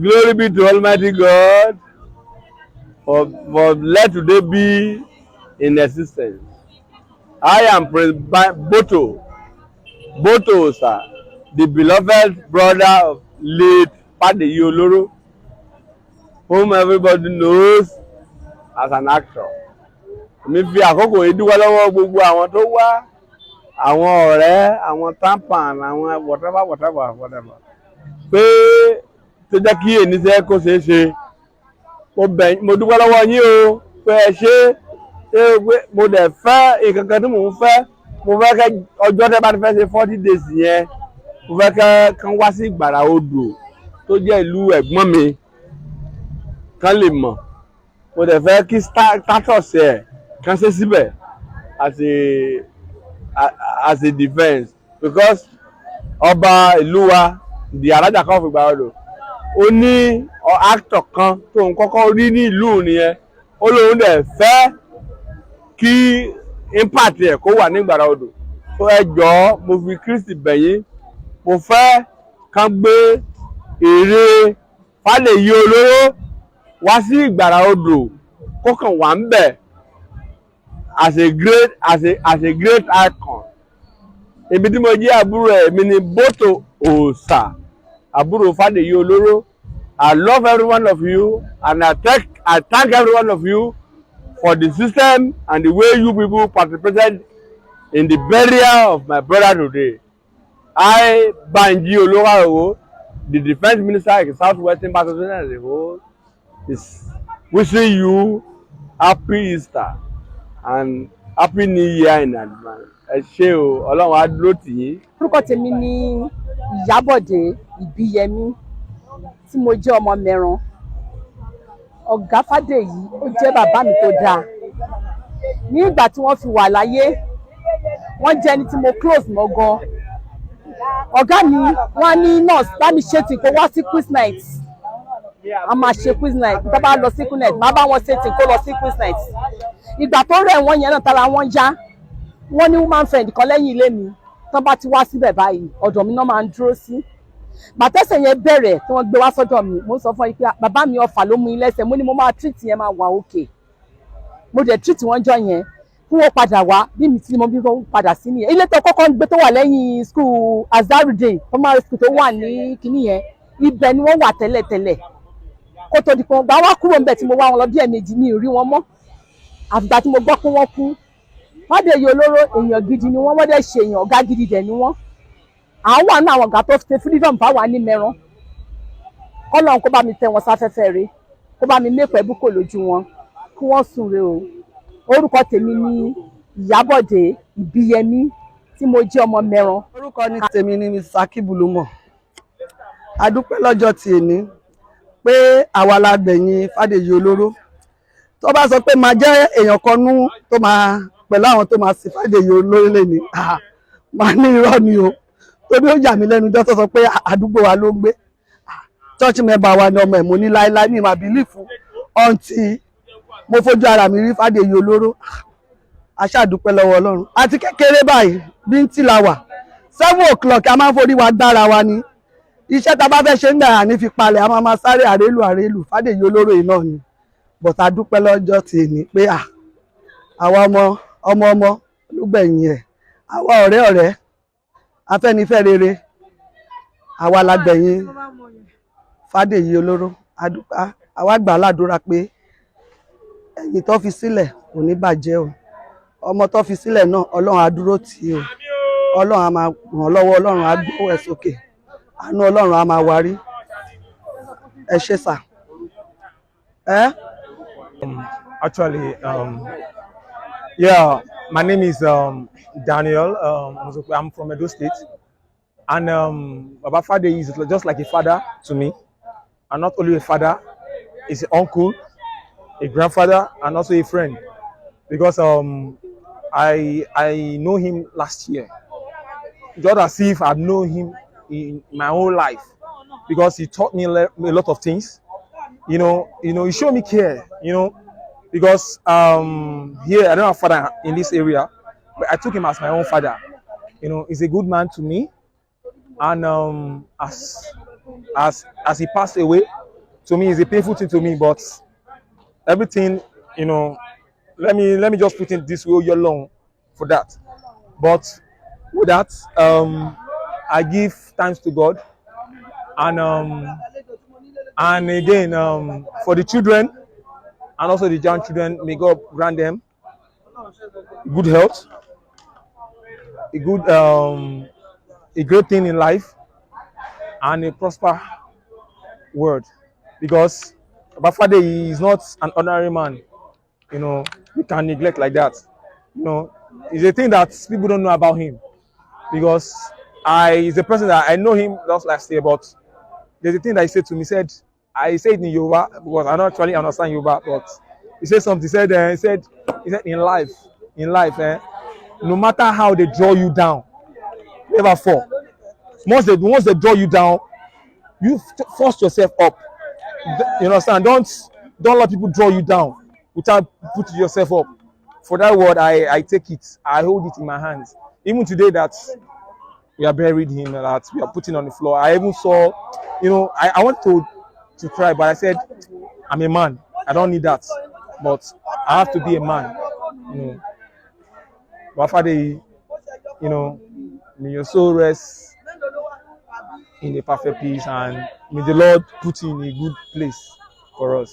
Glory be to Almighty God for let today be in existence. I am Prince Boto, sir, the beloved brother of late Fadeyi Oloro, whom everybody knows as an actor. Mi fi àkókò yìí dúpẹ́ lọ́wọ́ gbogbo àwọn tó wá, àwọn ọ̀rẹ́, àwọn tampan, àwọn whatever. Pé tó jẹ́ kí èyí ṣe kó ṣeé ṣe. Mo dúpẹ́ lọ́wọ́ yín o pé ẹ ṣe mo dẹ̀ fẹ́ nǹkan kan tí mò ń fẹ́. Mo fẹ́ kẹ́ ọjọ́ tẹ́ bá ti fẹ́ ṣe 40 days yẹn, mo fẹ́ kẹ́ kán wá sí Ìgbàrà Odò tó jẹ́ ìlú ẹ̀gbọ́n mi kán lè mọ̀. Mo dẹ̀ fẹ́ kí status ẹ̀ kán ṣe síbẹ̀ as a defense, because ọba ìlú wa di Alájà kan of Ìgbàrà Odò ó ní actor kan tó ń kọ́kọ́ rí ní ìlú nìyẹn, ó lóun dẹ̀ fẹ́ kí impact ẹ̀ kó wà ní Ìgbàrà Odò. So ẹ jọ̀ọ́ mo fi Kristi bẹ̀ yín, mo fẹ́ kán gbé ère Fadeyi Oloro wá sí Ìgbàrà Odò kó kàn wà ń bẹ̀ as a great icon. Èmi tí mo jẹ́ àbúrò ẹ̀, èmi ni Boto Òòṣà, àbúrò Fadeyi Oloro. I love every one of you, and I thank every one of you for the system and the way you people participated in the burial of my brother today. I, Fadeyi Oloro, the Defense Minister in Southwestern part of the as a whole, is wishing you happy Easter and happy New Year in advance. Ẹ ṣé o, Ọlọ́run á dúró tì yín. Orúkọ tèmi ni Ìyábọ̀dé Ìbíyẹmí tí mo jẹ́ ọmọ mẹ́ran. Ọ̀gá Fadeyi ó jẹ́ bàbá mi tó dáa. Ní ìgbà tí wọ́n fi wà láyé, wọ́n jẹ́ ẹni tí mo close mọ́ gan. Ọ̀gá mi wọ́n ní nurse bá mi ṣe tí kó wá sí quiz night. A máa ṣe quiz night. Tó bá lọ sí quiz night, máa bá wọn ṣe tí kó lọ sí quiz night. Ìgbà tó rẹ̀ wọ́n yẹn náà tara wọ́n já. Wọ́n ní woman friend kan lẹ́yìn ilé mi. Tó bá ti wá síbẹ̀ báyìí, ọ̀dọ̀ mi náà máa ń dúró sí. Bàtẹ́sẹ̀ yẹn bẹ̀rẹ̀ tí wọ́n gbé wá sọ́dọ̀ mi, mo sọ fún yín pé bàbá mi ọfà ló mú yín lẹ́sẹ̀, mo ní mo máa treat yẹn máa wà okay. Mo dẹ̀ treat wọ́n jọ yẹn kí wọ́n padà wá bí mi tí mo bí wọ́n padà sí nìyẹn. Ilé tó kọ́kọ́ ń gbé tó wà lẹ́yìn school Azarudeen primary school tó wà ní kinní yẹn, ibẹ̀ ni wọ́n wà tẹ́lẹ̀tẹ́lẹ̀. Kó tó di pé wọ́n gbà wá kúrò ńbẹ̀ tí mo wá wọn lọ bí ẹ̀ẹ̀mejì mi ò rí wọn mọ́. Àfìgbà tí mo gbọ́ pé wọ́n kú. Fadeyi Oloro èèyàn gidi ni wọ́n dẹ̀ ṣe èèyàn ọ̀gá gidi dẹ̀ ni wọ́n. Àwọn wà náà àwọn ọ̀gá tó ṣe freedom fáwa ní mẹ́ran. Ọlọ́run kó bá mi tẹ wọn sáfẹ́fẹ́ rẹ̀, kó bá mi mépẹ́ búkò lójú wọn, kí wọ́n sùn re o. Orúkọ tèmi ni Ìyábọ̀dé Ìbíyẹmí tí mo jẹ́ ọmọ mẹ́ran. Orúkọ ní tèmi ni Mrs. Akíbùlùmọ̀. A dúpẹ́ lọ́jọ́ ti èní pé àwa la gbẹ̀yìn Fadeyi Oloro. Tó bá sọ pé máa jẹ́ èèyàn kan nú tó máa pẹ̀lú àwọn tó máa sin Fadeyi Oloro lẹ́ni, máa ní irọ́ ni o. Torí ó yà mí lẹ́nu jọ́ tó sọ pé àdúgbò wa ló ń gbé. Church member wa ni ọmọ ẹ̀ mo ní láíláí ní ìmọ̀ bílífù until mo fojú ara mi rí Fadeyi Oloro. A ṣàdúpẹ́ lọ́wọ́ Ọlọ́run. Àti kékeré báyìí bí ń tì la wà 7 o'clock a máa ń forí wa dára wa ni. Iṣẹ́ tá a bá fẹ́ ṣe ń gbà ní fi palẹ̀ a máa sáré àrélù Fadeyi Oloro yìí náà ni. But a dúpẹ́ lọ́jọ́ ti èní pé àwa ọmọ ló gbẹ̀yìn ẹ̀, àwa ọ̀rẹ́ Afẹ́nifẹ́ rere, àwa la gbẹ̀yìn Fadeyi Oloro. Àwa gbà ládùúrà pé ẹ̀yìn tó fi sílẹ̀ kò ní bàjẹ́ o. Ọmọ tó fi sílẹ̀ náà Ọlọ́run á dúró tì o. Ọlọ́run á máa ràn lọ́wọ́, Ọlọ́run á gbé ẹ̀ sókè. Àánú Ọlọ́run á máa wárí. Ẹ ṣé sà. Actually, yeah, my name is Daniel. I'm from Edo State, and Baba Fadeyi is just like a father to me, and not only a father, he's an uncle, a grandfather, and also a friend, because I know him last year, just as if I've known him in my whole life, because he taught me a lot of things. He showed me care. because here I don't have father in this area, but I took him as my own father. You know, he's a good man to me, and as he passed away, to me, it's a painful thing to me. But everything, you know, let me just put it this way, you're long for that. But with that, I give thanks to God, and again for the children and also the young children, may God grant them good health, a good a great thing in life, and a prosper world. Because my father is not an ordinary man. You know, you can neglect like that. You know, it's a thing that people don't know about him. Because is a person that I know him just last year, but there's a thing that he said to me. I said in Yoruba because I don't actually understand Yoruba, but he said something. He said in life, no matter how they draw you down, never fall. Once they draw you down, you force yourself up. You understand? Don't let people draw you down without putting yourself up. For that word, I take it. I hold it in my hands. Even today that we are buried him, that we are putting on the floor. I even saw, I want to cry, but I said, I'm a man. I don't need that. But I have to be a man. You know. But Father, may your soul rest in a perfect peace, and may the Lord put you in a good place for us.